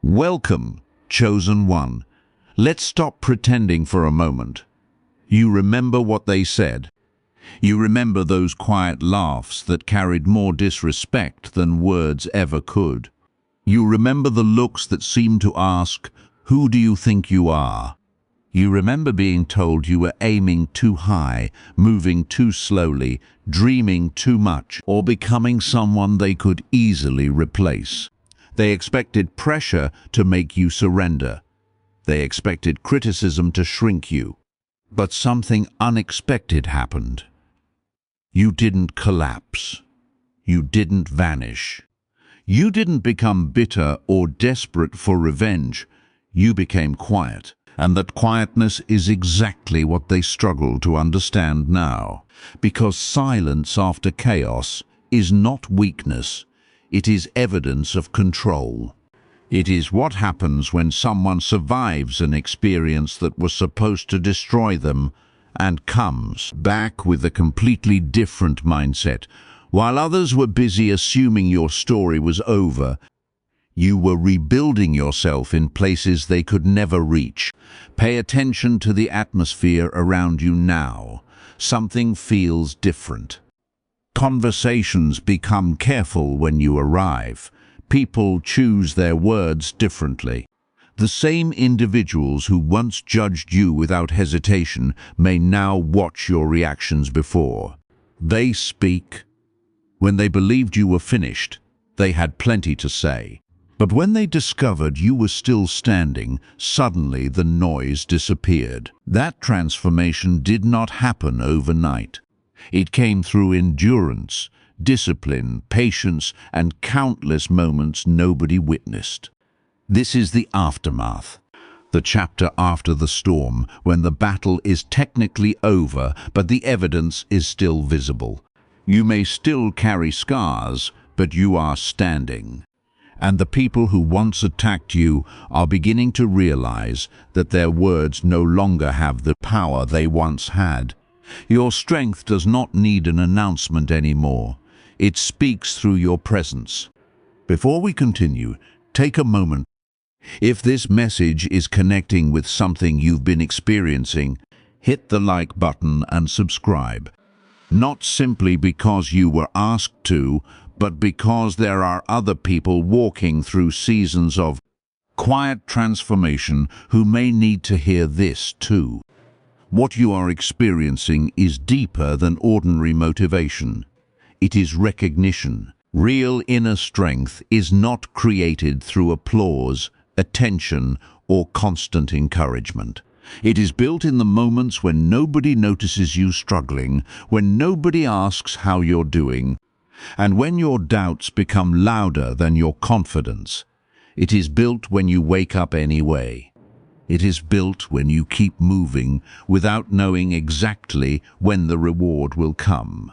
Welcome, chosen one. Let's stop pretending for a moment. You remember what they said? You remember those quiet laughs that carried more disrespect than words ever could? You remember the looks that seemed to ask, "Who do you think you are?" You remember being told you were aiming too high, moving too slowly, dreaming too much, or becoming someone they could easily replace. They expected pressure to make you surrender. They expected criticism to shrink you. But something unexpected happened. You didn't collapse. You didn't vanish. You didn't become bitter or desperate for revenge. You became quiet. And that quietness is exactly what they struggle to understand now. Because silence after chaos is not weakness. It is evidence of control. It is what happens when someone survives an experience that was supposed to destroy them and comes back with a completely different mindset. While others were busy assuming your story was over, you were rebuilding yourself in places they could never reach. Pay attention to the atmosphere around you now. Something feels different. Conversations become careful when you arrive. People choose their words differently. The same individuals who once judged you without hesitation may now watch your reactions before. They speak. When they believed you were finished, they had plenty to say. But when they discovered you were still standing, suddenly the noise disappeared. That transformation did not happen overnight. It came through endurance, discipline, patience, and countless moments nobody witnessed. This is the aftermath, the chapter after the storm, when the battle is technically over, but the evidence is still visible. You may still carry scars, but you are standing. And the people who once attacked you are beginning to realize that their words no longer have the power they once had. Your strength does not need an announcement anymore. It speaks through your presence. Before we continue, take a moment. If this message is connecting with something you've been experiencing, hit the like button and subscribe. Not simply because you were asked to, but because there are other people walking through seasons of quiet transformation who may need to hear this too. What you are experiencing is deeper than ordinary motivation. It is recognition. Real inner strength is not created through applause, attention, or constant encouragement. It is built in the moments when nobody notices you struggling, when nobody asks how you're doing, and when your doubts become louder than your confidence. It is built when you wake up anyway. It is built when you keep moving without knowing exactly when the reward will come.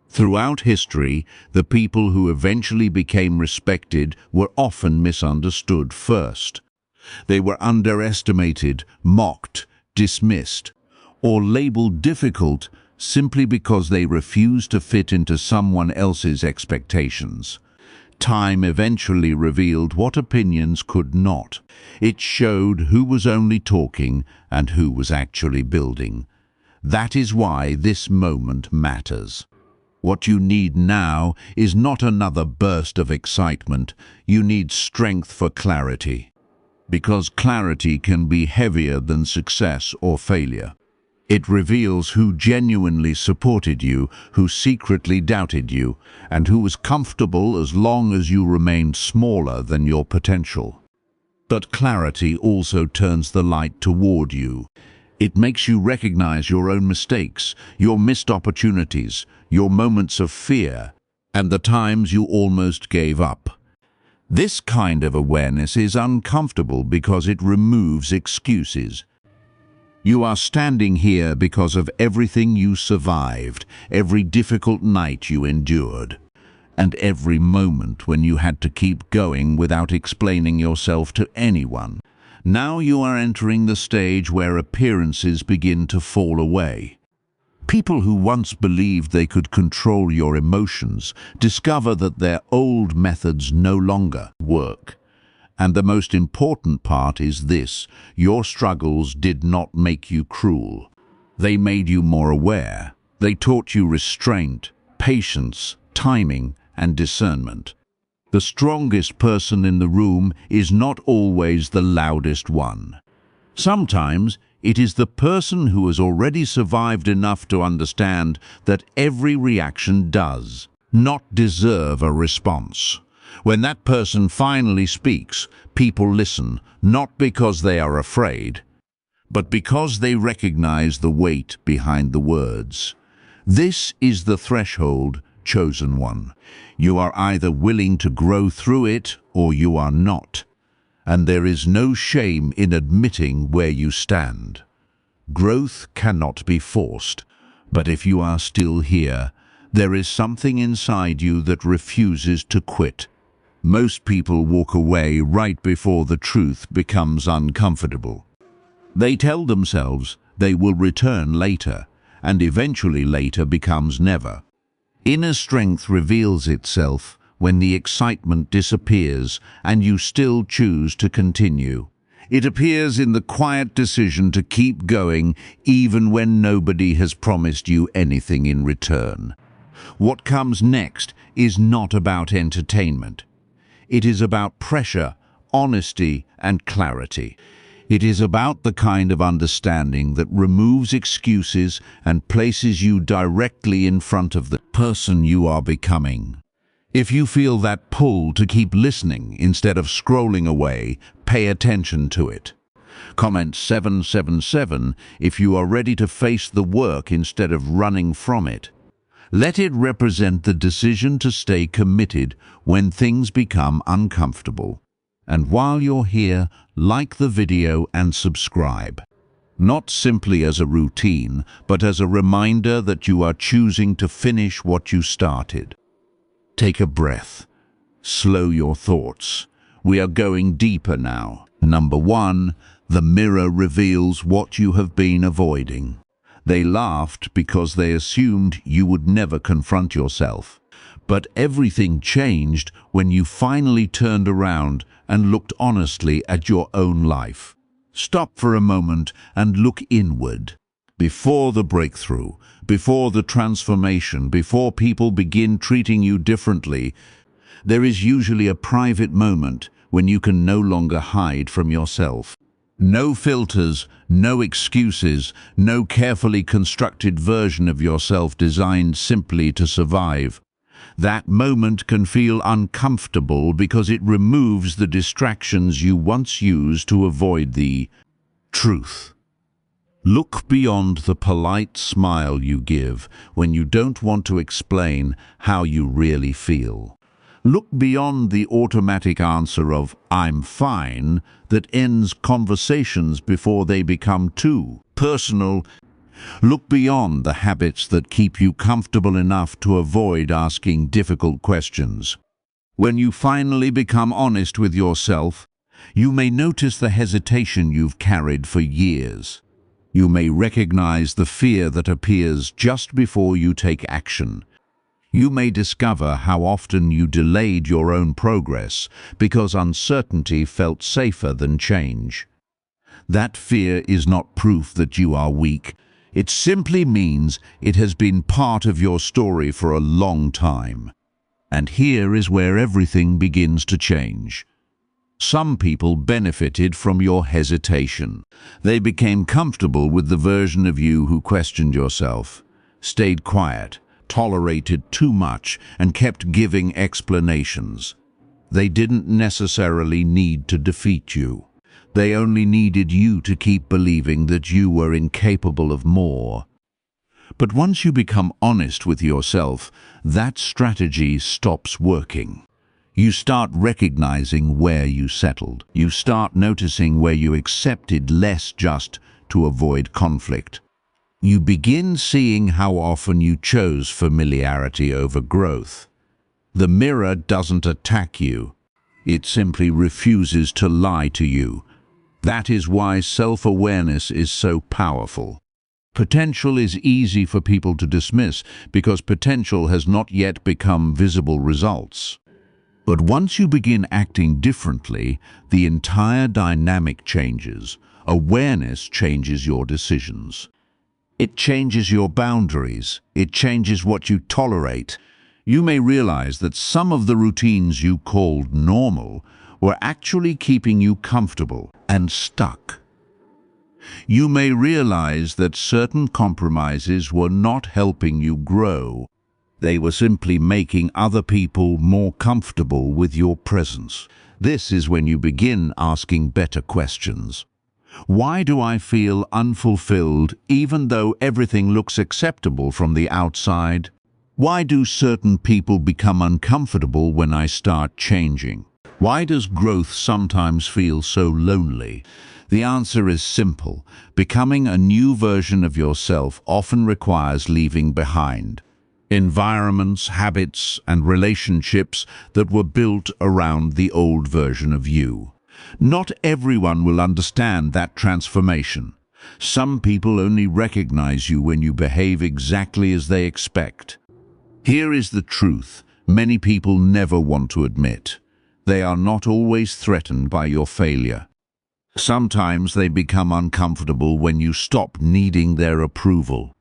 Throughout history, the people who eventually became respected were often misunderstood first. They were underestimated, mocked, dismissed, or labeled difficult simply because they refused to fit into someone else's expectations. Time eventually revealed what opinions could not. It showed who was only talking and who was actually building. That is why this moment matters. What you need now is not another burst of excitement. You need strength for clarity. Because clarity can be heavier than success or failure. It reveals who genuinely supported you, who secretly doubted you, and who was comfortable as long as you remained smaller than your potential. But clarity also turns the light toward you. It makes you recognize your own mistakes, your missed opportunities, your moments of fear, and the times you almost gave up. This kind of awareness is uncomfortable because it removes excuses. You are standing here because of everything you survived, every difficult night you endured, and every moment when you had to keep going without explaining yourself to anyone. Now you are entering the stage where appearances begin to fall away. People who once believed they could control your emotions discover that their old methods no longer work. And the most important part is this: your struggles did not make you cruel. They made you more aware. They taught you restraint, patience, timing, and discernment. The strongest person in the room is not always the loudest one. Sometimes it is the person who has already survived enough to understand that every reaction does not deserve a response. When that person finally speaks, people listen, not because they are afraid, but because they recognize the weight behind the words. This is the threshold, chosen one. You are either willing to grow through it or you are not. And there is no shame in admitting where you stand. Growth cannot be forced, but if you are still here, there is something inside you that refuses to quit. Most people walk away right before the truth becomes uncomfortable. They tell themselves they will return later, and eventually later becomes never. Inner strength reveals itself when the excitement disappears and you still choose to continue. It appears in the quiet decision to keep going even when nobody has promised you anything in return. What comes next is not about entertainment. It is about pressure, honesty, and clarity. It is about the kind of understanding that removes excuses and places you directly in front of the person you are becoming. If you feel that pull to keep listening instead of scrolling away, pay attention to it. Comment 777 if you are ready to face the work instead of running from it. Let it represent the decision to stay committed when things become uncomfortable. And while you're here, like the video and subscribe. Not simply as a routine, but as a reminder that you are choosing to finish what you started. Take a breath. Slow your thoughts. We are going deeper now. Number 1, the mirror reveals what you have been avoiding. They laughed because they assumed you would never confront yourself. But everything changed when you finally turned around and looked honestly at your own life. Stop for a moment and look inward. Before the breakthrough, before the transformation, before people begin treating you differently, there is usually a private moment when you can no longer hide from yourself. No filters, no excuses, no carefully constructed version of yourself designed simply to survive. That moment can feel uncomfortable because it removes the distractions you once used to avoid the truth. Look beyond the polite smile you give when you don't want to explain how you really feel. Look beyond the automatic answer of "I'm fine" that ends conversations before they become too personal. Look beyond the habits that keep you comfortable enough to avoid asking difficult questions. When you finally become honest with yourself, you may notice the hesitation you've carried for years. You may recognize the fear that appears just before you take action. You may discover how often you delayed your own progress because uncertainty felt safer than change. That fear is not proof that you are weak. It simply means it has been part of your story for a long time. And here is where everything begins to change. Some people benefited from your hesitation. They became comfortable with the version of you who questioned yourself, stayed quiet, tolerated too much, and kept giving explanations. They didn't necessarily need to defeat you. They only needed you to keep believing that you were incapable of more. But once you become honest with yourself, that strategy stops working. You start recognizing where you settled. You start noticing where you accepted less just to avoid conflict. You begin seeing how often you chose familiarity over growth. The mirror doesn't attack you. It simply refuses to lie to you. That is why self-awareness is so powerful. Potential is easy for people to dismiss because potential has not yet become visible results. But once you begin acting differently, the entire dynamic changes. Awareness changes your decisions. It changes your boundaries. It changes what you tolerate. You may realize that some of the routines you called normal were actually keeping you comfortable and stuck. You may realize that certain compromises were not helping you grow. They were simply making other people more comfortable with your presence. This is when you begin asking better questions. Why do I feel unfulfilled even though everything looks acceptable from the outside? Why do certain people become uncomfortable when I start changing? Why does growth sometimes feel so lonely? The answer is simple. Becoming a new version of yourself often requires leaving behind environments, habits, and relationships that were built around the old version of you. Not everyone will understand that transformation. Some people only recognize you when you behave exactly as they expect. Here is the truth many people never want to admit. They are not always threatened by your failure. Sometimes they become uncomfortable when you stop needing their approval.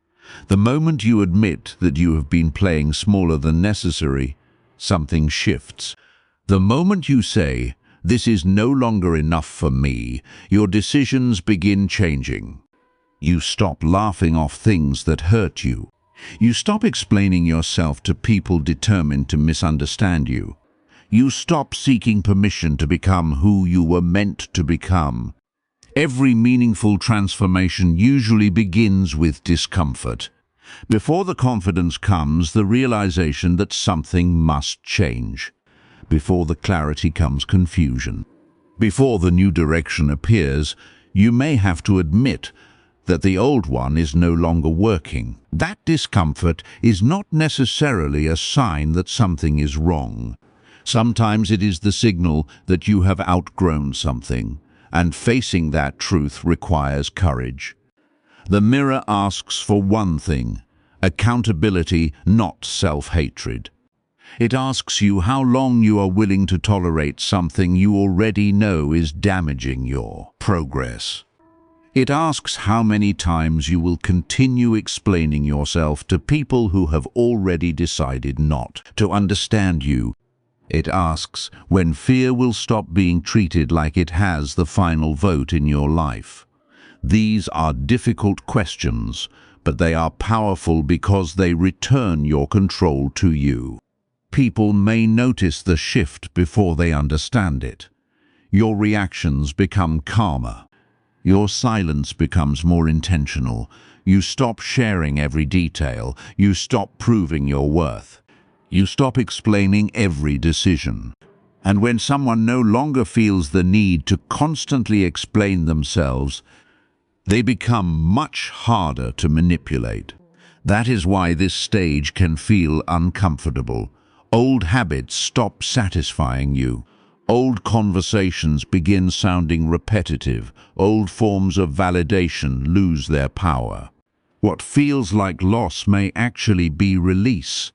The moment you admit that you have been playing smaller than necessary, something shifts. The moment you say, "This is no longer enough for me," your decisions begin changing. You stop laughing off things that hurt you. You stop explaining yourself to people determined to misunderstand you. You stop seeking permission to become who you were meant to become. Every meaningful transformation usually begins with discomfort. Before the confidence comes, the realization that something must change. Before the clarity comes confusion. Before the new direction appears, you may have to admit that the old one is no longer working. That discomfort is not necessarily a sign that something is wrong. Sometimes it is the signal that you have outgrown something, and facing that truth requires courage. The mirror asks for one thing: accountability, not self-hatred. It asks you how long you are willing to tolerate something you already know is damaging your progress. It asks how many times you will continue explaining yourself to people who have already decided not to understand you. It asks when fear will stop being treated like it has the final vote in your life. These are difficult questions, but they are powerful because they return your control to you. People may notice the shift before they understand it. Your reactions become calmer. Your silence becomes more intentional. You stop sharing every detail. You stop proving your worth. You stop explaining every decision. And when someone no longer feels the need to constantly explain themselves, they become much harder to manipulate. That is why this stage can feel uncomfortable. Old habits stop satisfying you. Old conversations begin sounding repetitive. Old forms of validation lose their power. What feels like loss may actually be release.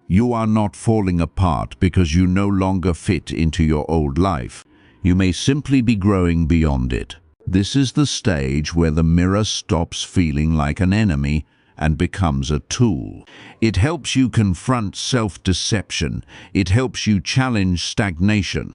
You are not falling apart because you no longer fit into your old life. You may simply be growing beyond it. This is the stage where the mirror stops feeling like an enemy and becomes a tool. It helps you confront self-deception. It helps you challenge stagnation.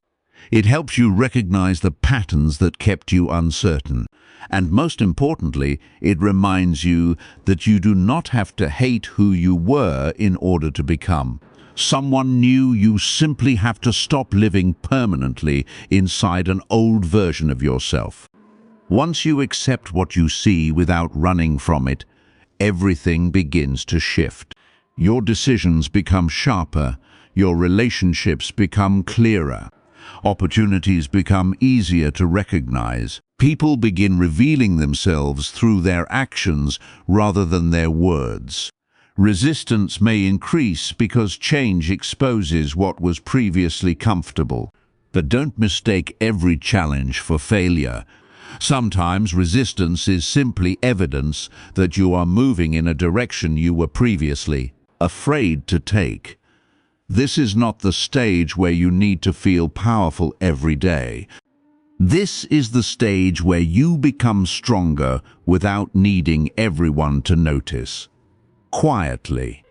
It helps you recognize the patterns that kept you uncertain. And most importantly, it reminds you that you do not have to hate who you were in order to become someone new. You simply have to stop living permanently inside an old version of yourself. Once you accept what you see without running from it, everything begins to shift. Your decisions become sharper. Your relationships become clearer. Opportunities become easier to recognize. People begin revealing themselves through their actions rather than their words. Resistance may increase because change exposes what was previously comfortable. But don't mistake every challenge for failure. Sometimes resistance is simply evidence that you are moving in a direction you were previously afraid to take. This is not the stage where you need to feel powerful every day. This is the stage where you become stronger without needing everyone to notice. Quietly,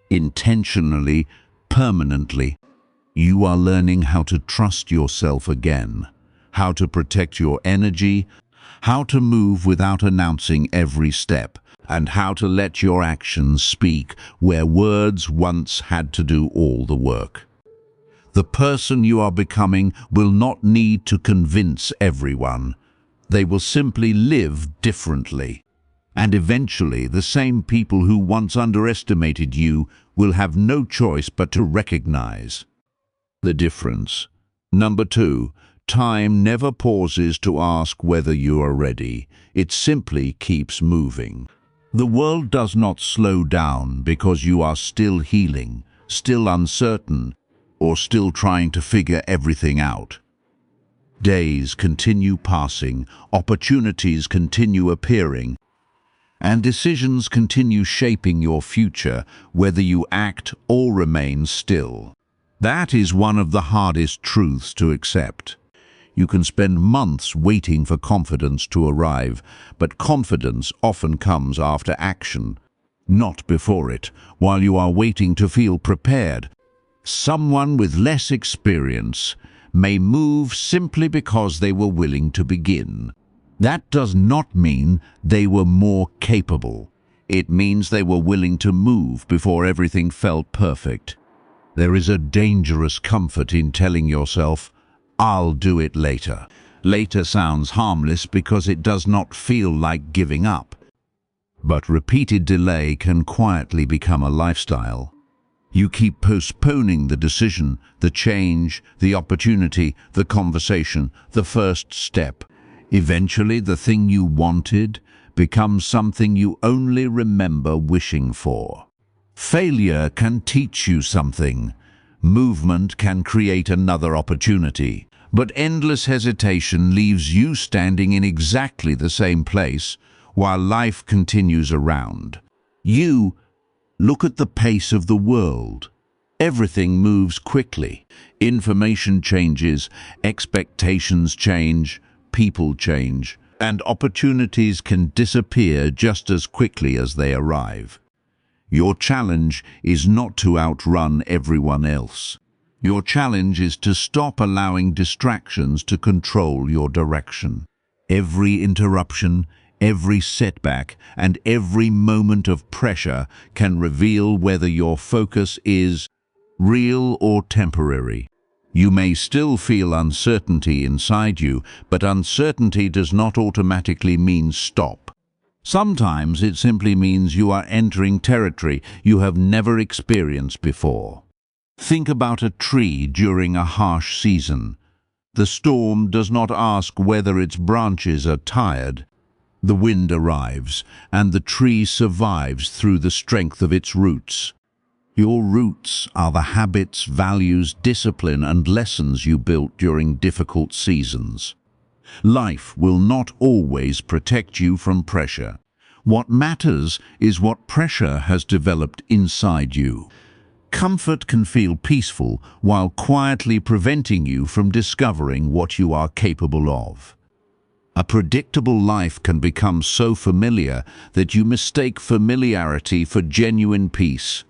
intentionally, permanently, you are learning how to trust yourself again, how to protect your energy, how to move without announcing every step, and how to let your actions speak where words once had to do all the work. The person you are becoming will not need to convince everyone. They will simply live differently. And eventually, the same people who once underestimated you will have no choice but to recognize the difference. Number 2, time never pauses to ask whether you are ready. It simply keeps moving. The world does not slow down because you are still healing, still uncertain, or still trying to figure everything out. Days continue passing, opportunities continue appearing, and decisions continue shaping your future, whether you act or remain still. That is one of the hardest truths to accept. You can spend months waiting for confidence to arrive, but confidence often comes after action, not before it. While you are waiting to feel prepared, someone with less experience may move simply because they were willing to begin. That does not mean they were more capable. It means they were willing to move before everything felt perfect. There is a dangerous comfort in telling yourself, "I'll do it later." Later sounds harmless because it does not feel like giving up. But repeated delay can quietly become a lifestyle. You keep postponing the decision, the change, the opportunity, the conversation, the first step. Eventually, the thing you wanted becomes something you only remember wishing for. Failure can teach you something. Movement can create another opportunity. But endless hesitation leaves you standing in exactly the same place while life continues around. Look at the pace of the world. Everything moves quickly. Information changes, expectations change, people change, and opportunities can disappear just as quickly as they arrive. Your challenge is not to outrun everyone else. Your challenge is to stop allowing distractions to control your direction. Every interruption, every setback, and every moment of pressure can reveal whether your focus is real or temporary. You may still feel uncertainty inside you, but uncertainty does not automatically mean stop. Sometimes it simply means you are entering territory you have never experienced before. Think about a tree during a harsh season. The storm does not ask whether its branches are tired. The wind arrives, and the tree survives through the strength of its roots. Your roots are the habits, values, discipline, and lessons you built during difficult seasons. Life will not always protect you from pressure. What matters is what pressure has developed inside you. Comfort can feel peaceful while quietly preventing you from discovering what you are capable of. A predictable life can become so familiar that you mistake familiarity for genuine peace.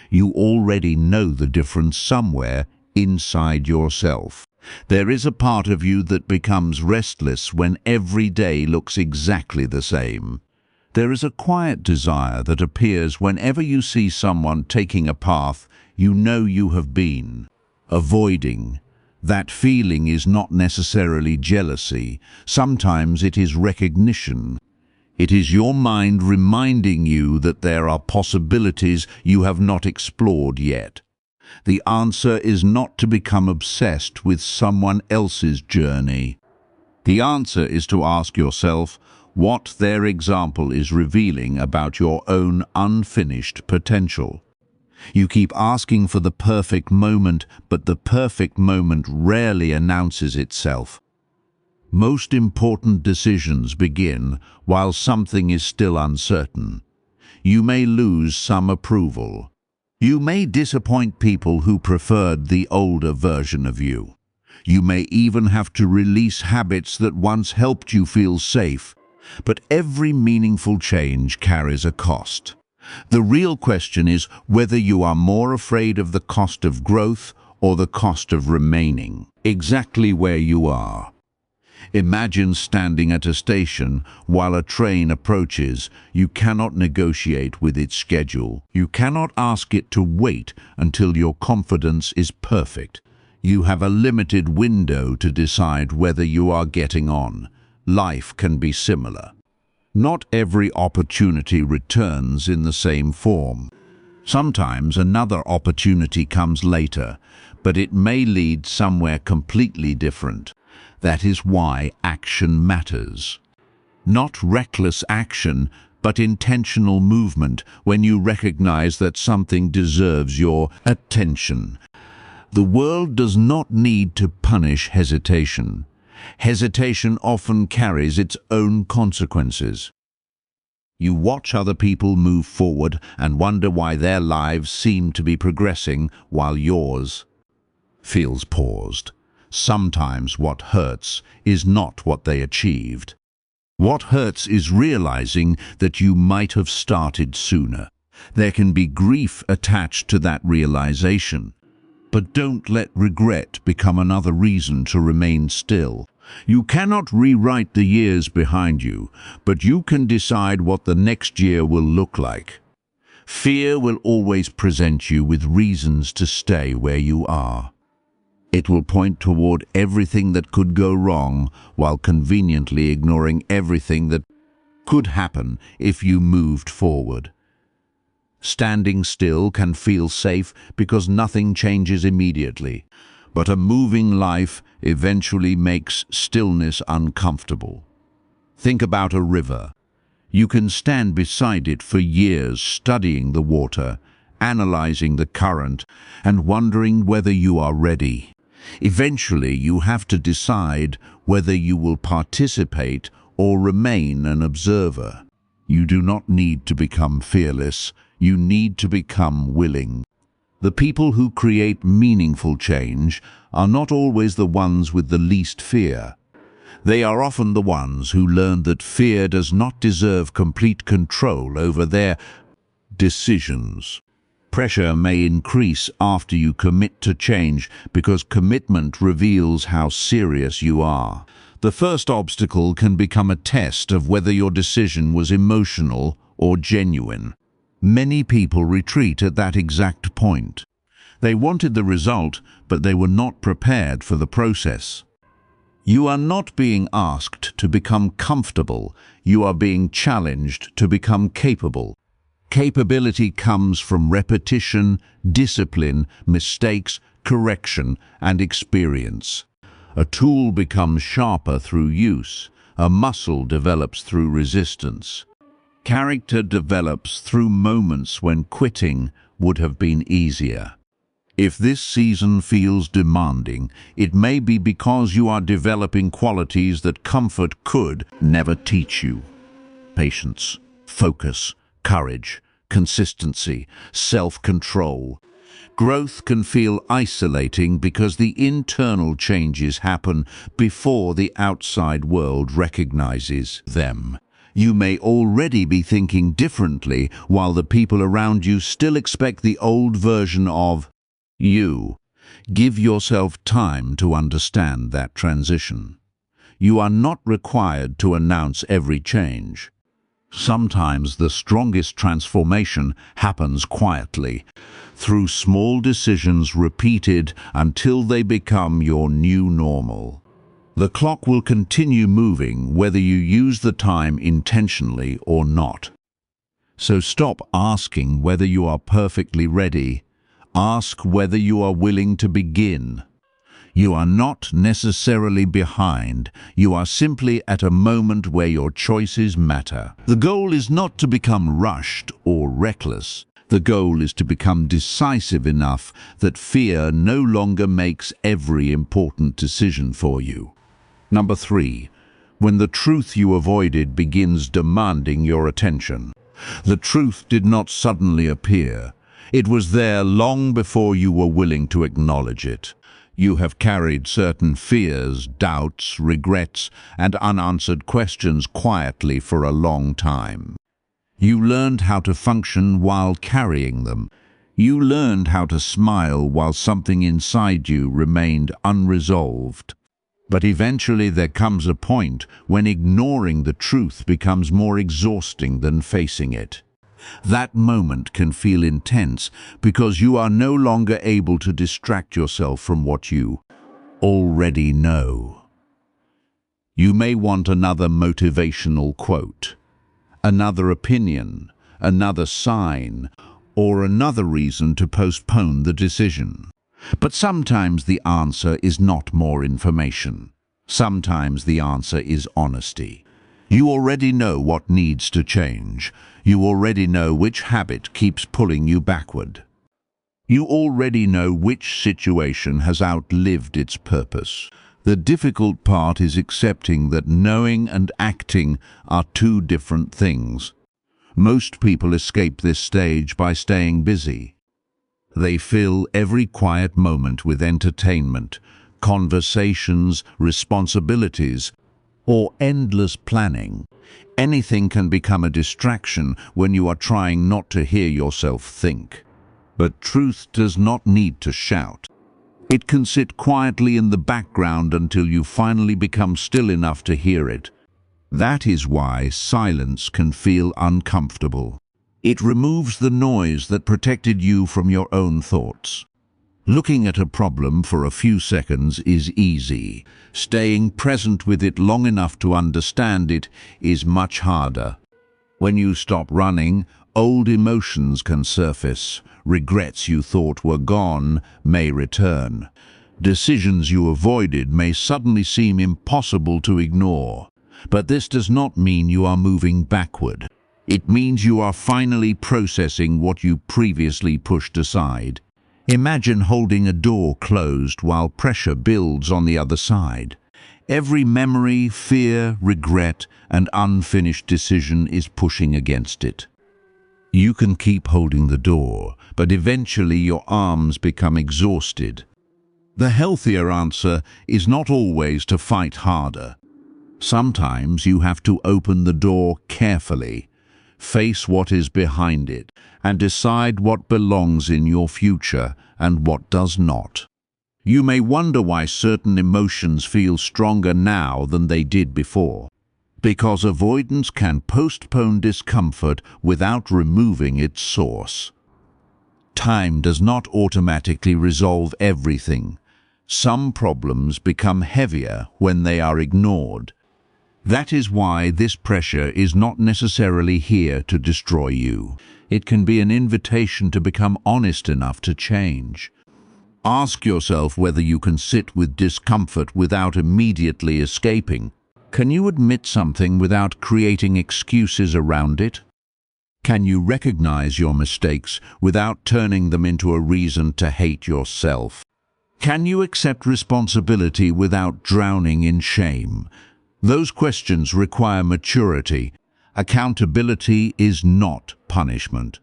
You already know the difference somewhere inside yourself. There is a part of you that becomes restless when every day looks exactly the same. There is a quiet desire that appears whenever you see someone taking a path you know you have been avoiding. That feeling is not necessarily jealousy. Sometimes it is recognition. It is your mind reminding you that there are possibilities you have not explored yet. The answer is not to become obsessed with someone else's journey. The answer is to ask yourself what their example is revealing about your own unfinished potential. You keep asking for the perfect moment, but the perfect moment rarely announces itself. Most important decisions begin while something is still uncertain. You may lose some approval, You may disappoint people who preferred the older version of you. You may even have to release habits that once helped you feel safe, but every meaningful change carries a cost. The real question is whether you are more afraid of the cost of growth or the cost of remaining exactly where you are. Imagine standing at a station while a train approaches. You cannot negotiate with its schedule. You cannot ask it to wait until your confidence is perfect. You have a limited window to decide whether you are getting on. Life can be similar. Not every opportunity returns in the same form. Sometimes another opportunity comes later, but it may lead somewhere completely different. That is why action matters. Not reckless action, but intentional movement when you recognize that something deserves your attention. The world does not need to punish hesitation. Hesitation often carries its own consequences. You watch other people move forward and wonder why their lives seem to be progressing while yours feels paused. Sometimes what hurts is not what they achieved. What hurts is realizing that you might have started sooner. There can be grief attached to that realization. But don't let regret become another reason to remain still. You cannot rewrite the years behind you, but you can decide what the next year will look like. Fear will always present you with reasons to stay where you are. It will point toward everything that could go wrong while conveniently ignoring everything that could happen if you moved forward. Standing still can feel safe because nothing changes immediately, but a moving life eventually makes stillness uncomfortable. Think about a river. You can stand beside it for years studying the water, analyzing the current, and wondering whether you are ready. Eventually, you have to decide whether you will participate or remain an observer. You do not need to become fearless. You need to become willing. The people who create meaningful change are not always the ones with the least fear. They are often the ones who learn that fear does not deserve complete control over their decisions. Pressure may increase after you commit to change because commitment reveals how serious you are. The first obstacle can become a test of whether your decision was emotional or genuine. Many people retreat at that exact point. They wanted the result, but they were not prepared for the process. You are not being asked to become comfortable. You are being challenged to become capable. Capability comes from repetition, discipline, mistakes, correction, and experience. A tool becomes sharper through use. A muscle develops through resistance. Character develops through moments when quitting would have been easier. If this season feels demanding, it may be because you are developing qualities that comfort could never teach you. Patience, focus, courage, consistency, self-control. Growth can feel isolating because the internal changes happen before the outside world recognizes them. You may already be thinking differently while the people around you still expect the old version of you. Give yourself time to understand that transition. You are not required to announce every change. Sometimes the strongest transformation happens quietly, through small decisions repeated until they become your new normal. The clock will continue moving whether you use the time intentionally or not. So stop asking whether you are perfectly ready. Ask whether you are willing to begin. You are not necessarily behind. You are simply at a moment where your choices matter. The goal is not to become rushed or reckless. The goal is to become decisive enough that fear no longer makes every important decision for you. Number 3, when the truth you avoided begins demanding your attention. The truth did not suddenly appear. It was there long before you were willing to acknowledge it. You have carried certain fears, doubts, regrets, and unanswered questions quietly for a long time. You learned how to function while carrying them. You learned how to smile while something inside you remained unresolved. But eventually there comes a point when ignoring the truth becomes more exhausting than facing it. That moment can feel intense because you are no longer able to distract yourself from what you already know. You may want another motivational quote, another opinion, another sign, or another reason to postpone the decision. But sometimes the answer is not more information. Sometimes the answer is honesty. You already know what needs to change. You already know which habit keeps pulling you backward. You already know which situation has outlived its purpose. The difficult part is accepting that knowing and acting are two different things. Most people escape this stage by staying busy. They fill every quiet moment with entertainment, conversations, responsibilities, or endless planning. Anything can become a distraction when you are trying not to hear yourself think. But truth does not need to shout. It can sit quietly in the background until you finally become still enough to hear it. That is why silence can feel uncomfortable. It removes the noise that protected you from your own thoughts. Looking at a problem for a few seconds is easy. Staying present with it long enough to understand it is much harder. When you stop running, old emotions can surface. Regrets you thought were gone may return. Decisions you avoided may suddenly seem impossible to ignore. But this does not mean you are moving backward. It means you are finally processing what you previously pushed aside. Imagine holding a door closed while pressure builds on the other side. Every memory, fear, regret, and unfinished decision is pushing against it. You can keep holding the door, but eventually your arms become exhausted. The healthier answer is not always to fight harder. Sometimes you have to open the door carefully, face what is behind it, and decide what belongs in your future and what does not. You may wonder why certain emotions feel stronger now than they did before. Because avoidance can postpone discomfort without removing its source. Time does not automatically resolve everything. Some problems become heavier when they are ignored. That is why this pressure is not necessarily here to destroy you. It can be an invitation to become honest enough to change. Ask yourself whether you can sit with discomfort without immediately escaping. Can you admit something without creating excuses around it? Can you recognize your mistakes without turning them into a reason to hate yourself? Can you accept responsibility without drowning in shame? Those questions require maturity. Accountability is not punishment.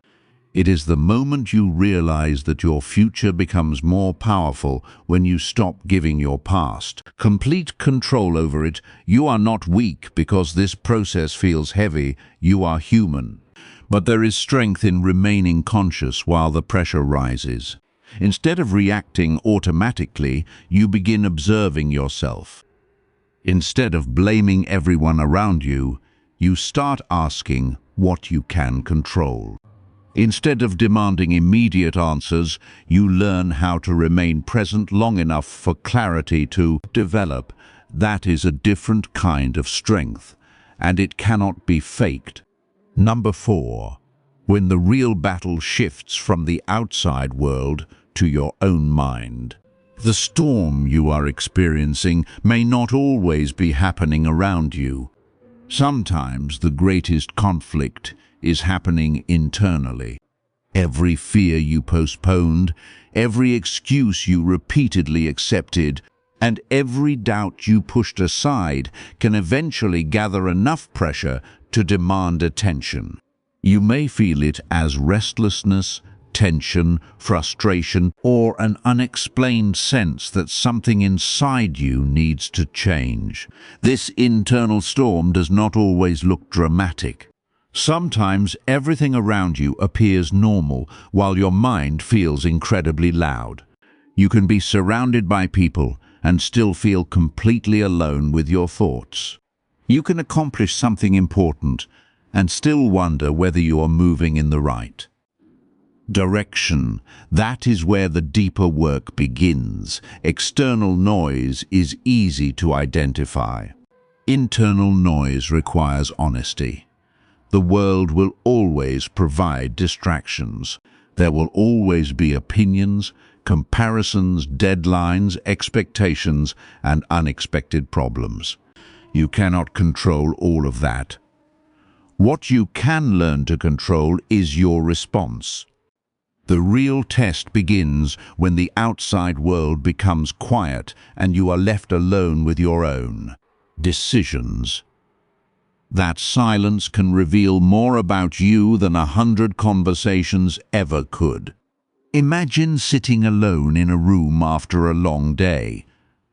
It is the moment you realize that your future becomes more powerful when you stop giving your past complete control over it. You are not weak because this process feels heavy. You are human. But there is strength in remaining conscious while the pressure rises. Instead of reacting automatically, you begin observing yourself. Instead of blaming everyone around you, you start asking what you can control. Instead of demanding immediate answers, you learn how to remain present long enough for clarity to develop. That is a different kind of strength, and it cannot be faked. Number 4. When the real battle shifts from the outside world to your own mind. The storm you are experiencing may not always be happening around you. Sometimes the greatest conflict is happening internally. Every fear you postponed, every excuse you repeatedly accepted, and every doubt you pushed aside can eventually gather enough pressure to demand attention. You may feel it as restlessness, tension, frustration, or an unexplained sense that something inside you needs to change. This internal storm does not always look dramatic. Sometimes everything around you appears normal while your mind feels incredibly loud. You can be surrounded by people and still feel completely alone with your thoughts. You can accomplish something important and still wonder whether you are moving in the right direction. That is where the deeper work begins. External noise is easy to identify. Internal noise requires honesty. The world will always provide distractions. There will always be opinions, comparisons, deadlines, expectations, and unexpected problems. You cannot control all of that. What you can learn to control is your response. The real test begins when the outside world becomes quiet and you are left alone with your own decisions. That silence can reveal more about you than 100 conversations ever could. Imagine sitting alone in a room after a long day.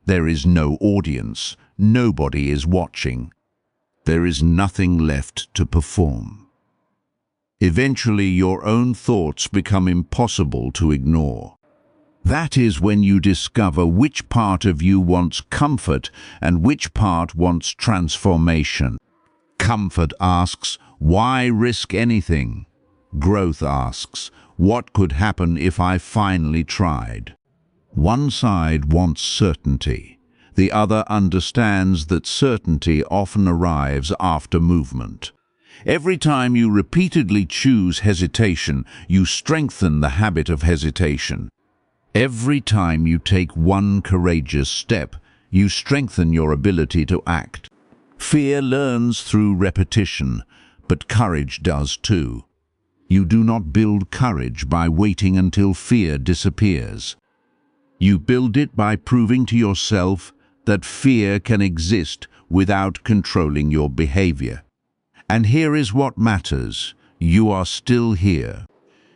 There is no audience. Nobody is watching. There is nothing left to perform. Eventually, your own thoughts become impossible to ignore. That is when you discover which part of you wants comfort and which part wants transformation. Comfort asks, why risk anything? Growth asks, what could happen if I finally tried? One side wants certainty. The other understands that certainty often arrives after movement. Every time you repeatedly choose hesitation, you strengthen the habit of hesitation. Every time you take one courageous step, you strengthen your ability to act. Fear learns through repetition, but courage does too. You do not build courage by waiting until fear disappears. You build it by proving to yourself that fear can exist without controlling your behavior. And here is what matters. You are still here.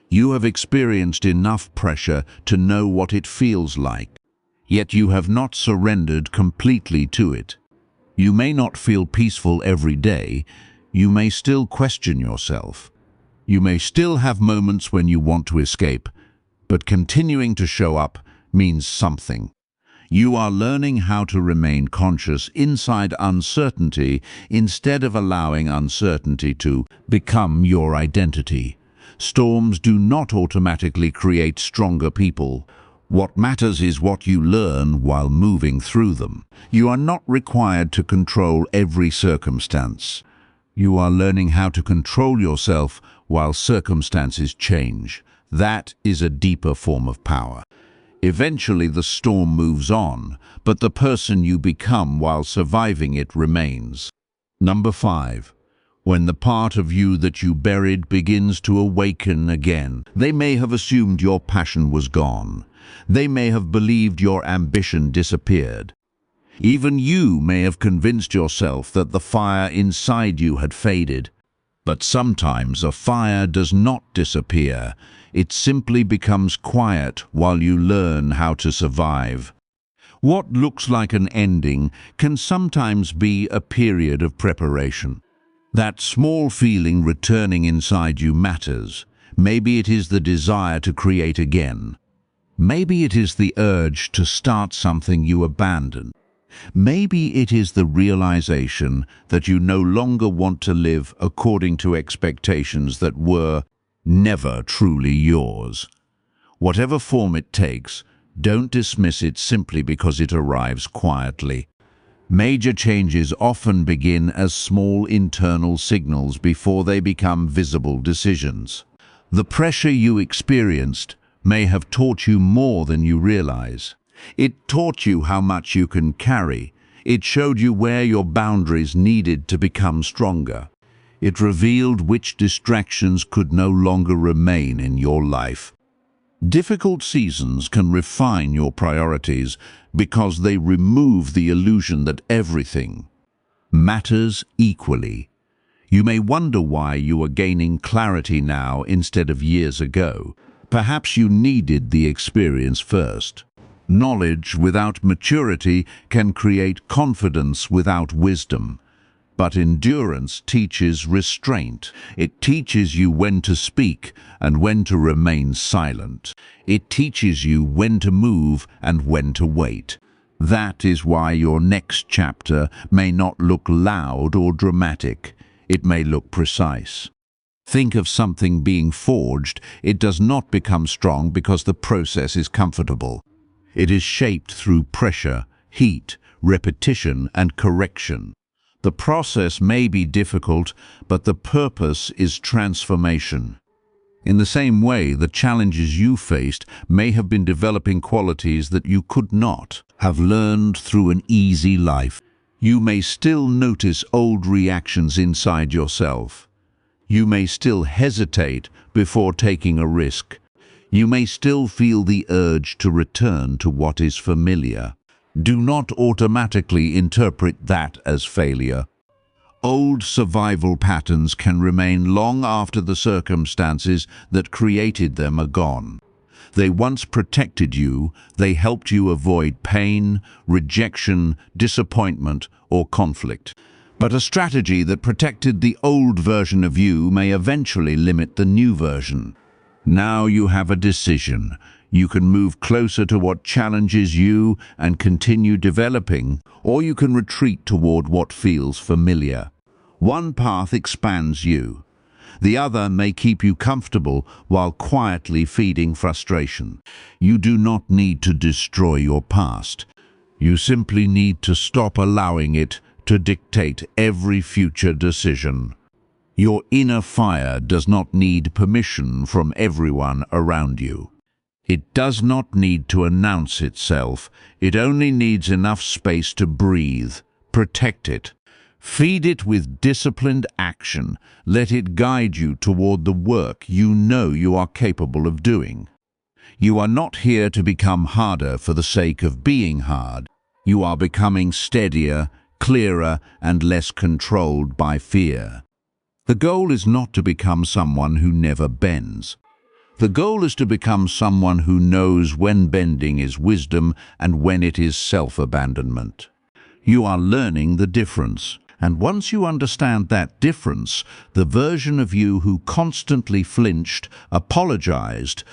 You have experienced enough pressure to know what it feels like, yet you have not surrendered completely to it. You may not feel peaceful every day. You may still question yourself. You may still have moments when you want to escape, but continuing to show up means something. You are learning how to remain conscious inside uncertainty instead of allowing uncertainty to become your identity. Storms do not automatically create stronger people. What matters is what you learn while moving through them. You are not required to control every circumstance. You are learning how to control yourself while circumstances change. That is a deeper form of power. Eventually the storm moves on, but the person you become while surviving it remains. Number 5. When the part of you that you buried begins to awaken again. They may have assumed your passion was gone. They may have believed your ambition disappeared. Even you may have convinced yourself that the fire inside you had faded. But sometimes a fire does not disappear. It simply becomes quiet while you learn how to survive. What looks like an ending can sometimes be a period of preparation. That small feeling returning inside you matters. Maybe it is the desire to create again. Maybe it is the urge to start something you abandoned. Maybe it is the realization that you no longer want to live according to expectations that were never truly yours. Whatever form it takes, don't dismiss it simply because it arrives quietly. Major changes often begin as small internal signals before they become visible decisions. The pressure you experienced may have taught you more than you realize. It taught you how much you can carry. It showed you where your boundaries needed to become stronger. It revealed which distractions could no longer remain in your life. Difficult seasons can refine your priorities because they remove the illusion that everything matters equally. You may wonder why you are gaining clarity now instead of years ago. Perhaps you needed the experience first. Knowledge without maturity can create confidence without wisdom. But endurance teaches restraint. It teaches you when to speak and when to remain silent. It teaches you when to move and when to wait. That is why your next chapter may not look loud or dramatic. It may look precise. Think of something being forged. It does not become strong because the process is comfortable. It is shaped through pressure, heat, repetition, and correction. The process may be difficult, but the purpose is transformation. In the same way, the challenges you faced may have been developing qualities that you could not have learned through an easy life. You may still notice old reactions inside yourself. You may still hesitate before taking a risk. You may still feel the urge to return to what is familiar. Do not automatically interpret that as failure. Old survival patterns can remain long after the circumstances that created them are gone. They once protected you, they helped you avoid pain, rejection, disappointment, or conflict. But a strategy that protected the old version of you may eventually limit the new version. Now you have a decision. You can move closer to what challenges you and continue developing, or you can retreat toward what feels familiar. One path expands you. The other may keep you comfortable while quietly feeding frustration. You do not need to destroy your past. You simply need to stop allowing it to dictate every future decision. Your inner fire does not need permission from everyone around you. It does not need to announce itself. It only needs enough space to breathe. Protect it. Feed it with disciplined action. Let it guide you toward the work you know you are capable of doing. You are not here to become harder for the sake of being hard. You are becoming steadier, clearer, and less controlled by fear. The goal is not to become someone who never bends. The goal is to become someone who knows when bending is wisdom and when it is self-abandonment. You are learning the difference, and once you understand that difference, the version of you who constantly flinched, apologized,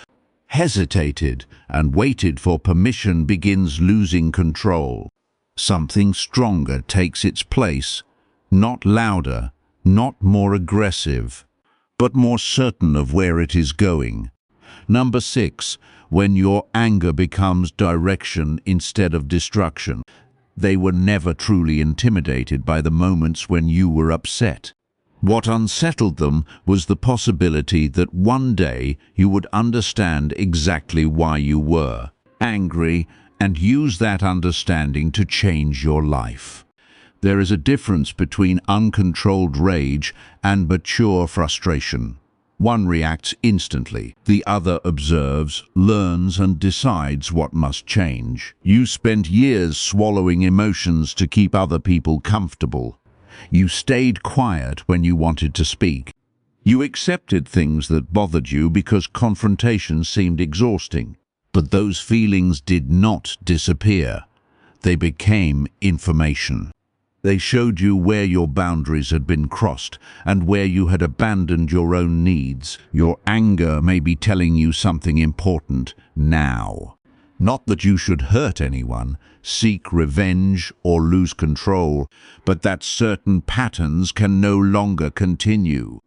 hesitated, and waited for permission begins losing control. Something stronger takes its place, not louder, not more aggressive, but more certain of where it is going. Number 6, when your anger becomes direction instead of destruction. They were never truly intimidated by the moments when you were upset. What unsettled them was the possibility that one day you would understand exactly why you were angry and use that understanding to change your life. There is a difference between uncontrolled rage and mature frustration. One reacts instantly, the other observes, learns, and decides what must change. You spent years swallowing emotions to keep other people comfortable. You stayed quiet when you wanted to speak. You accepted things that bothered you because confrontation seemed exhausting. But those feelings did not disappear. They became information. They showed you where your boundaries had been crossed and where you had abandoned your own needs. Your anger may be telling you something important now. Not that you should hurt anyone, seek revenge, or lose control, but that certain patterns can no longer continue.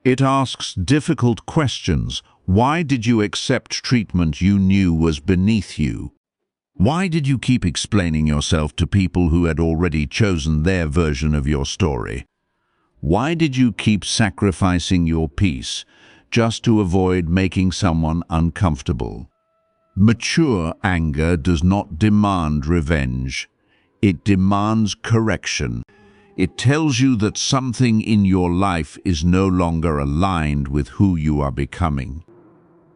It asks difficult questions. Why did you accept treatment you knew was beneath you? Why did you keep explaining yourself to people who had already chosen their version of your story? Why did you keep sacrificing your peace just to avoid making someone uncomfortable? Mature anger does not demand revenge. It demands correction. It tells you that something in your life is no longer aligned with who you are becoming.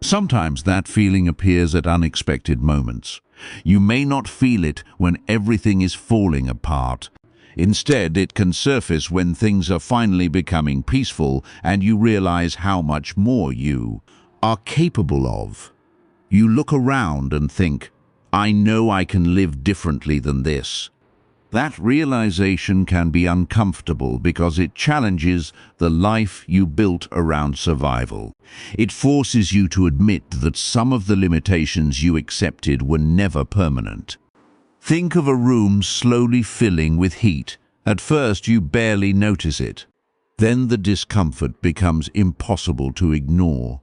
Sometimes that feeling appears at unexpected moments. You may not feel it when everything is falling apart. Instead, it can surface when things are finally becoming peaceful and you realize how much more you are capable of. You look around and think, I know I can live differently than this. That realization can be uncomfortable because it challenges the life you built around survival. It forces you to admit that some of the limitations you accepted were never permanent. Think of a room slowly filling with heat. At first, you barely notice it. Then the discomfort becomes impossible to ignore.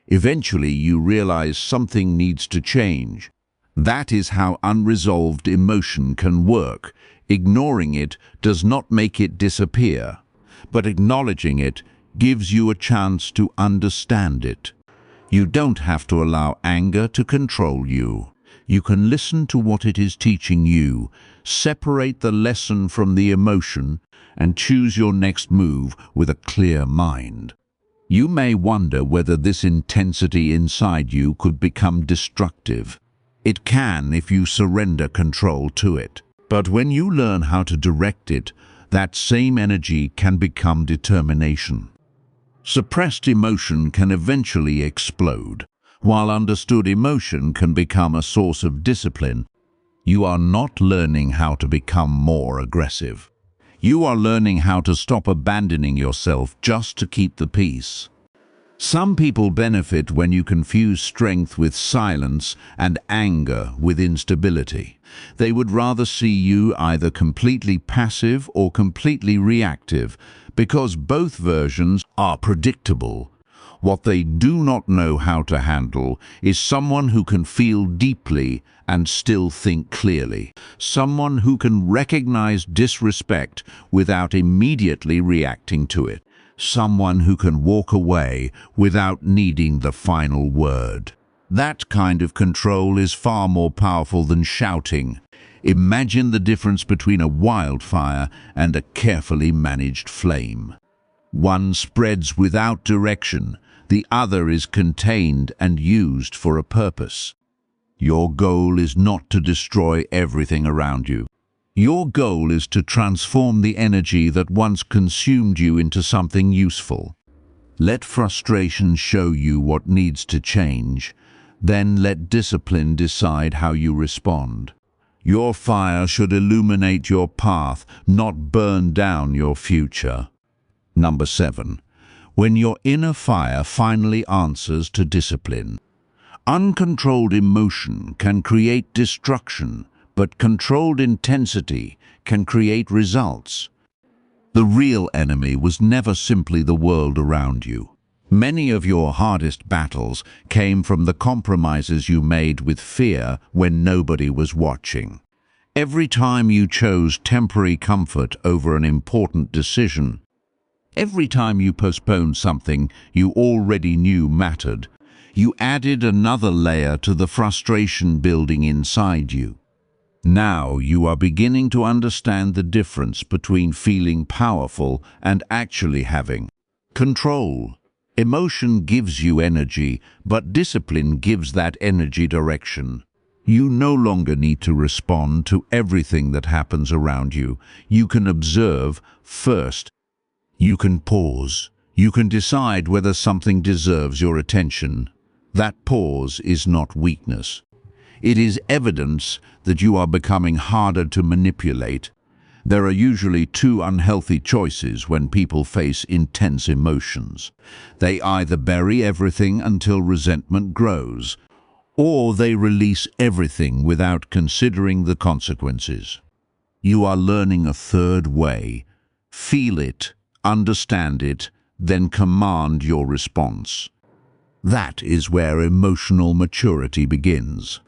Eventually, you realize something needs to change. That is how unresolved emotion can work. Ignoring it does not make it disappear, but acknowledging it gives you a chance to understand it. You don't have to allow anger to control you. You can listen to what it is teaching you, separate the lesson from the emotion, and choose your next move with a clear mind. You may wonder whether this intensity inside you could become destructive. It can if you surrender control to it. But when you learn how to direct it, that same energy can become determination. Suppressed emotion can eventually explode, while understood emotion can become a source of discipline. You are not learning how to become more aggressive. You are learning how to stop abandoning yourself just to keep the peace. Some people benefit when you confuse strength with silence and anger with instability. They would rather see you either completely passive or completely reactive, because both versions are predictable. What they do not know how to handle is someone who can feel deeply and still think clearly. Someone who can recognize disrespect without immediately reacting to it. Someone who can walk away without needing the final word. That kind of control is far more powerful than shouting. Imagine the difference between a wildfire and a carefully managed flame. One spreads without direction, the other is contained and used for a purpose. Your goal is not to destroy everything around you. Your goal is to transform the energy that once consumed you into something useful. Let frustration show you what needs to change, then let discipline decide how you respond. Your fire should illuminate your path, not burn down your future. Number 7. When your inner fire finally answers to discipline. Uncontrolled emotion can create destruction, but controlled intensity can create results. The real enemy was never simply the world around you. Many of your hardest battles came from the compromises you made with fear when nobody was watching. Every time you chose temporary comfort over an important decision, every time you postponed something you already knew mattered, you added another layer to the frustration building inside you. Now you are beginning to understand the difference between feeling powerful and actually having control. Emotion gives you energy, but discipline gives that energy direction. You no longer need to respond to everything that happens around you. You can observe first. You can pause. You can decide whether something deserves your attention. That pause is not weakness. It is evidence that you are becoming harder to manipulate. There are usually two unhealthy choices when people face intense emotions. They either bury everything until resentment grows, or they release everything without considering the consequences. You are learning a third way. Feel it, understand it, then command your response. That is where emotional maturity begins.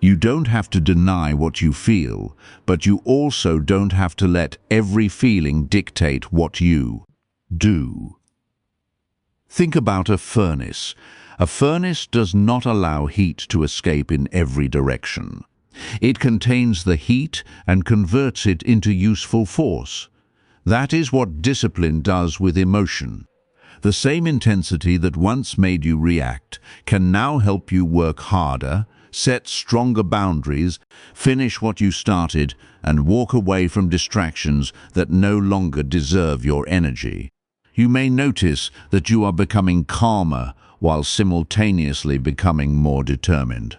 You don't have to deny what you feel, but you also don't have to let every feeling dictate what you do. Think about a furnace. A furnace does not allow heat to escape in every direction. It contains the heat and converts it into useful force. That is what discipline does with emotion. The same intensity that once made you react can now help you work harder, set stronger boundaries, finish what you started, and walk away from distractions that no longer deserve your energy. You may notice that you are becoming calmer, while simultaneously becoming more determined.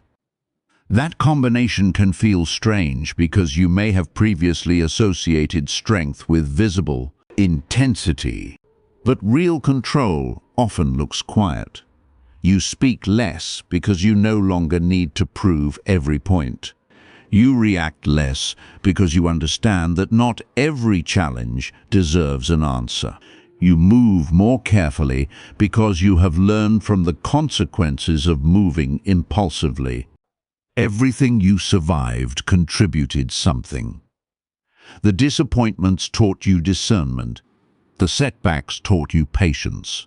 That combination can feel strange because you may have previously associated strength with visible intensity. But real control often looks quiet. You speak less because you no longer need to prove every point. You react less because you understand that not every challenge deserves an answer. You move more carefully because you have learned from the consequences of moving impulsively. Everything you survived contributed something. The disappointments taught you discernment. The setbacks taught you patience.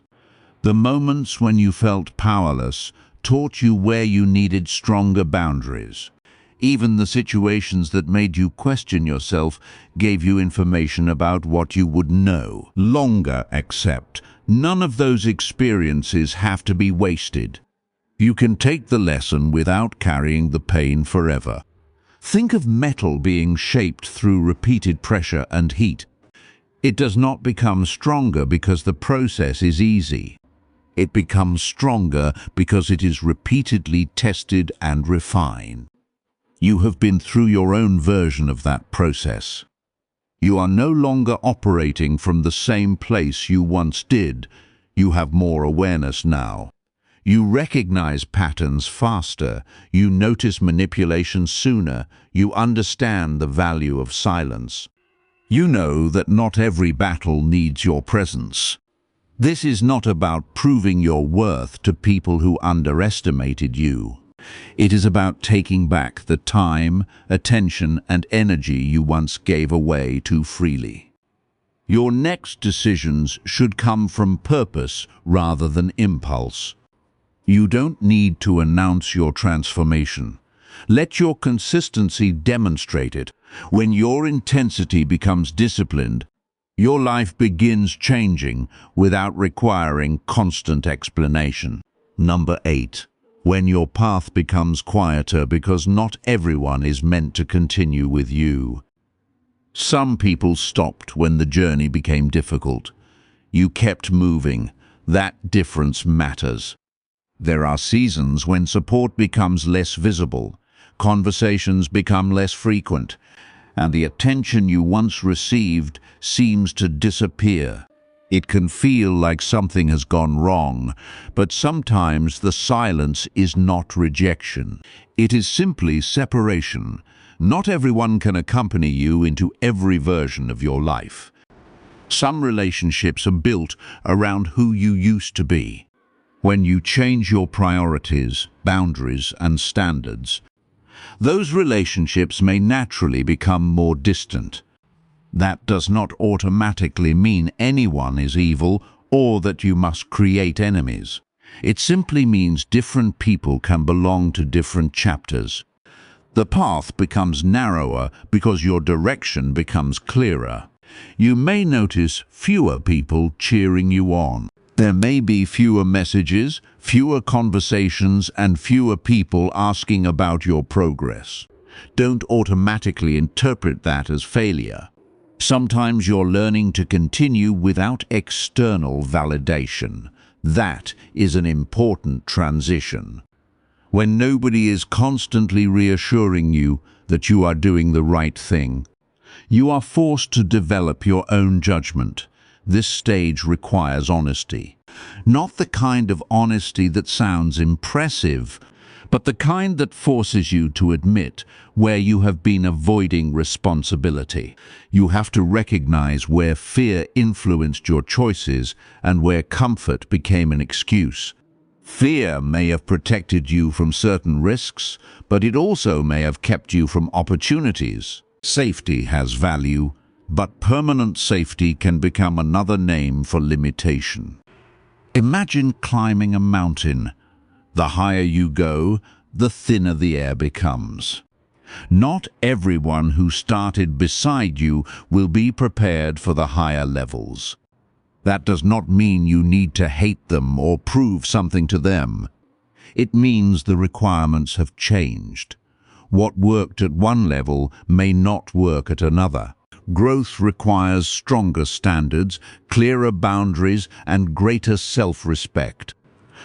The moments when you felt powerless taught you where you needed stronger boundaries. Even the situations that made you question yourself gave you information about what you would no longer accept. None of those experiences have to be wasted. You can take the lesson without carrying the pain forever. Think of metal being shaped through repeated pressure and heat. It does not become stronger because the process is easy. It becomes stronger because it is repeatedly tested and refined. You have been through your own version of that process. You are no longer operating from the same place you once did. You have more awareness now. You recognize patterns faster. You notice manipulation sooner. You understand the value of silence. You know that not every battle needs your presence. This is not about proving your worth to people who underestimated you. It is about taking back the time, attention, and energy you once gave away too freely. Your next decisions should come from purpose rather than impulse. You don't need to announce your transformation. Let your consistency demonstrate it. When your intensity becomes disciplined, your life begins changing without requiring constant explanation. Number 8. When your path becomes quieter because not everyone is meant to continue with you. Some people stopped when the journey became difficult. You kept moving. That difference matters. There are seasons when support becomes less visible, conversations become less frequent, and the attention you once received seems to disappear. It can feel like something has gone wrong, but sometimes the silence is not rejection. It is simply separation. Not everyone can accompany you into every version of your life. Some relationships are built around who you used to be. When you change your priorities, boundaries, and standards, those relationships may naturally become more distant. That does not automatically mean anyone is evil or that you must create enemies. It simply means different people can belong to different chapters. The path becomes narrower because your direction becomes clearer. You may notice fewer people cheering you on. There may be fewer messages, fewer conversations, and fewer people asking about your progress. Don't automatically interpret that as failure. Sometimes you're learning to continue without external validation. That is an important transition. When nobody is constantly reassuring you that you are doing the right thing, you are forced to develop your own judgment. This stage requires honesty. Not the kind of honesty that sounds impressive, but the kind that forces you to admit where you have been avoiding responsibility. You have to recognize where fear influenced your choices and where comfort became an excuse. Fear may have protected you from certain risks, but it also may have kept you from opportunities. Safety has value, but permanent safety can become another name for limitation. Imagine climbing a mountain. The higher you go, the thinner the air becomes. Not everyone who started beside you will be prepared for the higher levels. That does not mean you need to hate them or prove something to them. It means the requirements have changed. What worked at one level may not work at another. Growth requires stronger standards, clearer boundaries, and greater self-respect.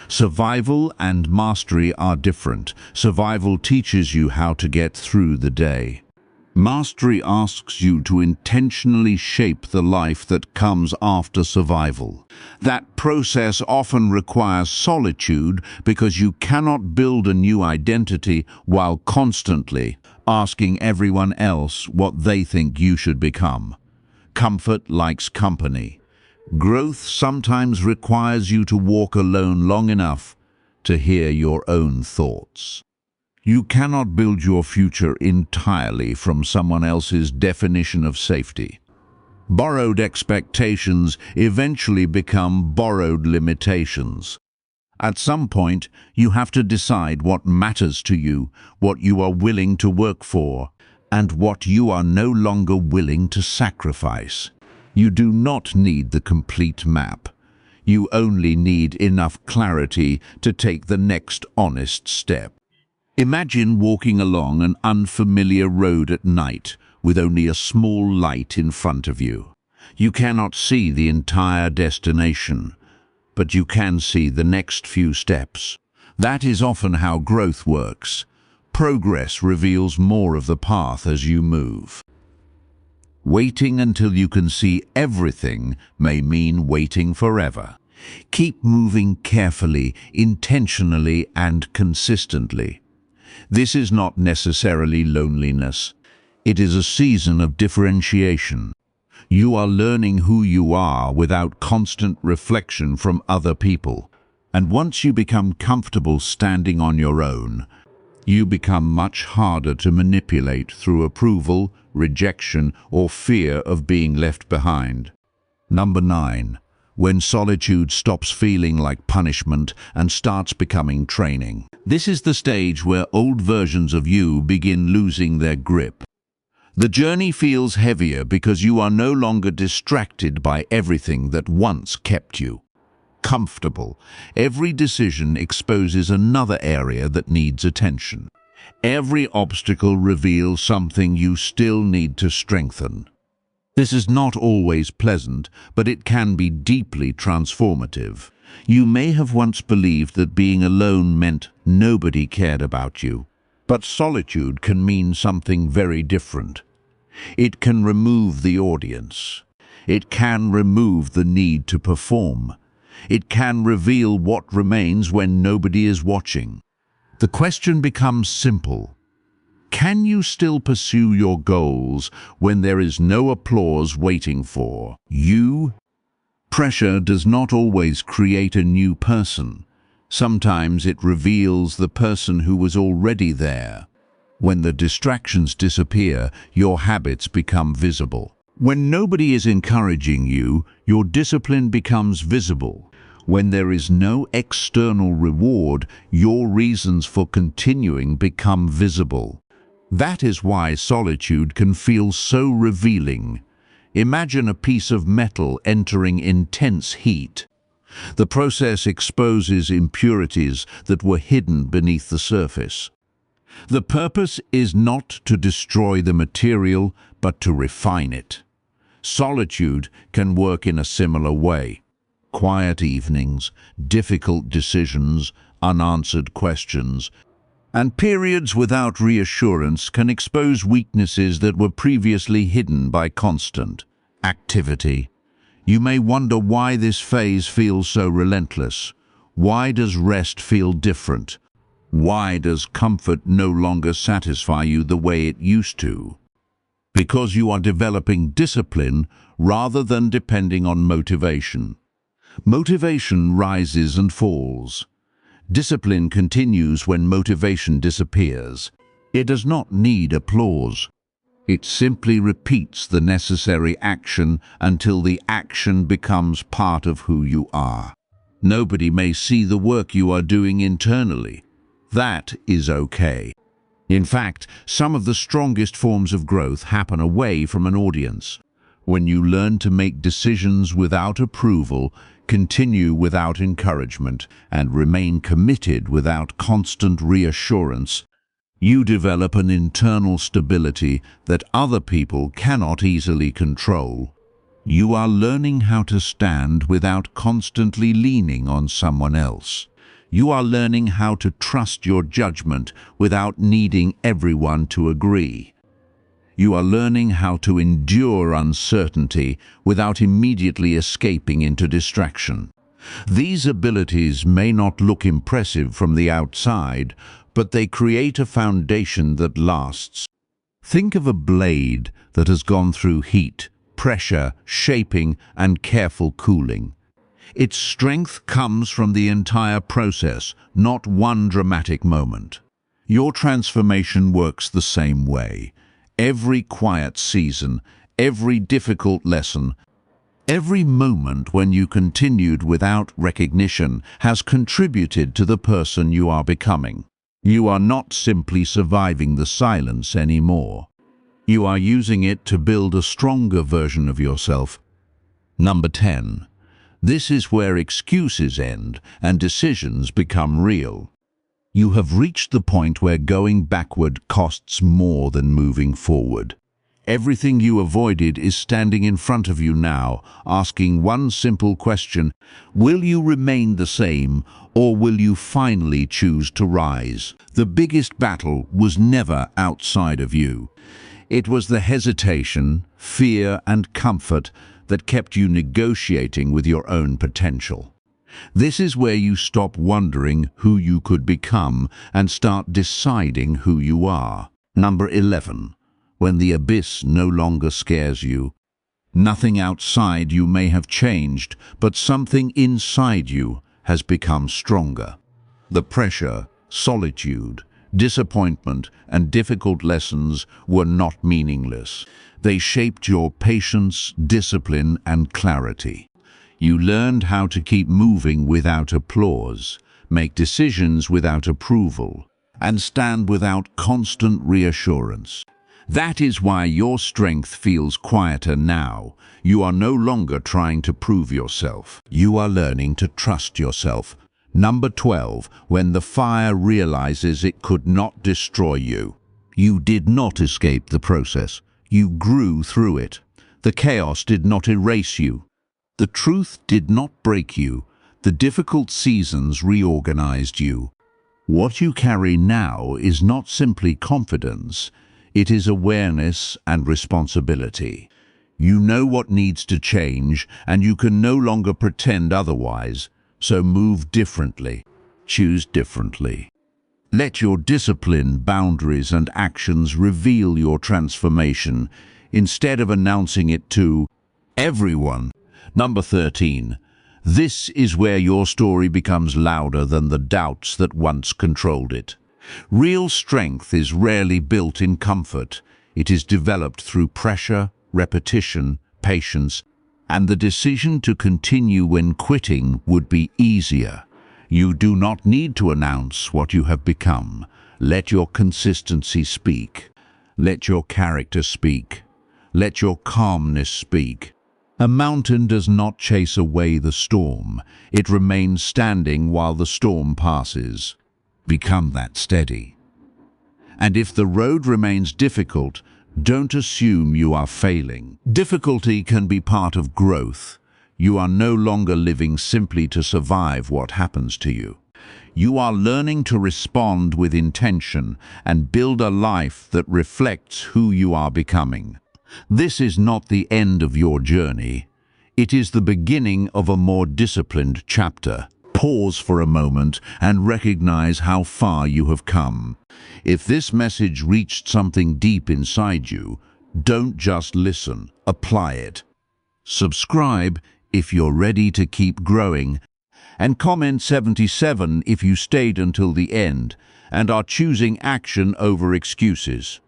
Survival and mastery are different. Survival teaches you how to get through the day. Mastery asks you to intentionally shape the life that comes after survival. That process often requires solitude because you cannot build a new identity while constantly asking everyone else what they think you should become. Comfort likes company. Growth sometimes requires you to walk alone long enough to hear your own thoughts. You cannot build your future entirely from someone else's definition of safety. Borrowed expectations eventually become borrowed limitations. At some point, you have to decide what matters to you, what you are willing to work for, and what you are no longer willing to sacrifice. You do not need the complete map. You only need enough clarity to take the next honest step. Imagine walking along an unfamiliar road at night with only a small light in front of you. You cannot see the entire destination, but you can see the next few steps. That is often how growth works. Progress reveals more of the path as you move. Waiting until you can see everything may mean waiting forever. Keep moving carefully, intentionally, and consistently. This is not necessarily loneliness. It is a season of differentiation. You are learning who you are without constant reflection from other people. And once you become comfortable standing on your own, you become much harder to manipulate through approval, rejection, or fear of being left behind. Number 9. When solitude stops feeling like punishment and starts becoming training. This is the stage where old versions of you begin losing their grip. The journey feels heavier because you are no longer distracted by everything that once kept you comfortable. Every decision exposes another area that needs attention. Every obstacle reveals something you still need to strengthen. This is not always pleasant, but it can be deeply transformative. You may have once believed that being alone meant nobody cared about you, but solitude can mean something very different. It can remove the audience. It can remove the need to perform. It can reveal what remains when nobody is watching. The question becomes simple. Can you still pursue your goals when there is no applause waiting for you? Pressure does not always create a new person. Sometimes it reveals the person who was already there. When the distractions disappear, your habits become visible. When nobody is encouraging you, your discipline becomes visible. When there is no external reward, your reasons for continuing become visible. That is why solitude can feel so revealing. Imagine a piece of metal entering intense heat. The process exposes impurities that were hidden beneath the surface. The purpose is not to destroy the material, but to refine it. Solitude can work in a similar way. Quiet evenings, difficult decisions, unanswered questions, and periods without reassurance can expose weaknesses that were previously hidden by constant activity. You may wonder why this phase feels so relentless. Why does rest feel different? Why does comfort no longer satisfy you the way it used to? Because you are developing discipline rather than depending on motivation. Motivation rises and falls. Discipline continues when motivation disappears. It does not need applause. It simply repeats the necessary action until the action becomes part of who you are. Nobody may see the work you are doing internally. That is okay. In fact, some of the strongest forms of growth happen away from an audience. When you learn to make decisions without approval, continue without encouragement, and remain committed without constant reassurance, you develop an internal stability that other people cannot easily control. You are learning how to stand without constantly leaning on someone else. You are learning how to trust your judgment without needing everyone to agree. You are learning how to endure uncertainty without immediately escaping into distraction. These abilities may not look impressive from the outside, but they create a foundation that lasts. Think of a blade that has gone through heat, pressure, shaping, and careful cooling. Its strength comes from the entire process, not one dramatic moment. Your transformation works the same way. Every quiet season, every difficult lesson, every moment when you continued without recognition has contributed to the person you are becoming. You are not simply surviving the silence anymore. You are using it to build a stronger version of yourself. Number 10. This is where excuses end and decisions become real. You have reached the point where going backward costs more than moving forward. Everything you avoided is standing in front of you now, asking one simple question: will you remain the same, or will you finally choose to rise? The biggest battle was never outside of you. It was the hesitation, fear, and comfort that kept you negotiating with your own potential. This is where you stop wondering who you could become and start deciding who you are. Number 11. When the abyss no longer scares you. Nothing outside you may have changed, but something inside you has become stronger. The pressure, solitude, disappointment, and difficult lessons were not meaningless. They shaped your patience, discipline, and clarity. You learned how to keep moving without applause, make decisions without approval, and stand without constant reassurance. That is why your strength feels quieter now. You are no longer trying to prove yourself. You are learning to trust yourself. Number 12. When the fire realizes it could not destroy you. You did not escape the process. You grew through it. The chaos did not erase you. The truth did not break you. The difficult seasons reorganized you. What you carry now is not simply confidence. It is awareness and responsibility. You know what needs to change, and you can no longer pretend otherwise. So move differently. Choose differently. Let your discipline, boundaries, and actions reveal your transformation instead of announcing it to everyone. Number 13. This is where your story becomes louder than the doubts that once controlled it. Real strength is rarely built in comfort. It is developed through pressure, repetition, patience, and the decision to continue when quitting would be easier. You do not need to announce what you have become. Let your consistency speak. Let your character speak. Let your calmness speak. A mountain does not chase away the storm. It remains standing while the storm passes. Become that steady. And if the road remains difficult, don't assume you are failing. Difficulty can be part of growth. You are no longer living simply to survive what happens to you. You are learning to respond with intention and build a life that reflects who you are becoming. This is not the end of your journey. It is the beginning of a more disciplined chapter. Pause for a moment and recognize how far you have come. If this message reached something deep inside you, don't just listen, apply it. Subscribe if you're ready to keep growing, and comment 77 if you stayed until the end and are choosing action over excuses.